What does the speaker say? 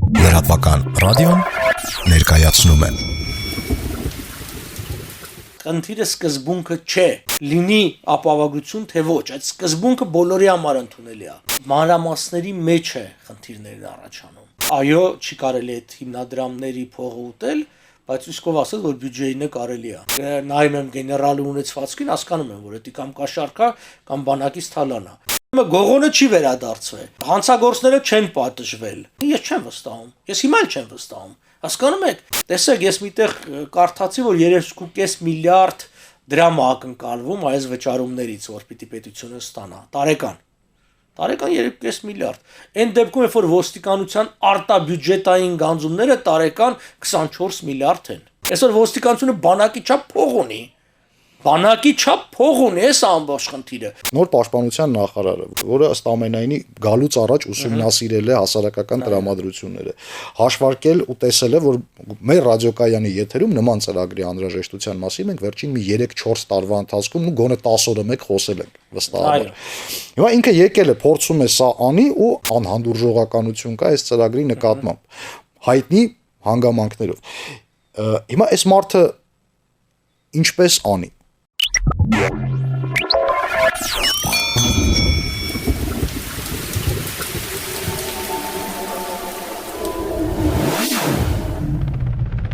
Լրատվական ռադիոն ներկայացնում է։ Խնդիրը սկզբունքը չէ, լինի ապահովություն թե ոչ, այդ սկզբունքը բոլորի համար ընդունելի է։ Մանրամասների մեջ է խնդիրներն առաջանում։ Այո, չի կարելի այդ հիմնադրամների փողը ուտել, բայց իսկով ասած, որ բյուջեին է կարելի է։ Նայում եմ գեներալի ունեցվածքին, հասկանում եմ, որ դա կամ կաշառքա, կամ բանակից թալան է։ Գողոնը չի վերադարձվել։ Հանցագործները չեն պատժվել։ Ես չեմ վստահում։ Ես հիմա էլ չեմ վստահում։ Հասկանում եք։ Տեսեք, ես միտեղ կարդացի, որ 3.5 միլիարդ դրամ է ակնկալվում այս վճարումներից, որ պիտի պետությունը ստանա։ Տարեկան 3.5 միլիարդ։ Այն դեպքում, երբ որ ոստիկանության արտաբյուջետային գանձումները տարեկան 24 միլիարդ են։ Այսօր ոստիկանությունը բանակի չափ փող ունի։ Բանակի չափ փող ունի, էս ամբողջ խնդիրը։ Նոր պաշտպանության նախարարը, որը ըստ ամենայնի գալուց առաջ ուսումնասիրել է հասարակական տրամադրությունները, հաշվարկել ու տեսել է, որ մեր ռադիոկայանի եթերում նման ծրագրի անհրաժեշտության մասին մենք վերջին մի 3-4 տարվա ընթացքում գոնե 10 օրը մեկ խոսել ենք վստահաբար։ Հիմա ինքը եկել է, փորձում է սա անի ու անհանդուրժողականություն կա այս ծրագրի նկատմամբ հայտնի հանգամանքներով։ Հիմա այս մարդը ինչպես անի։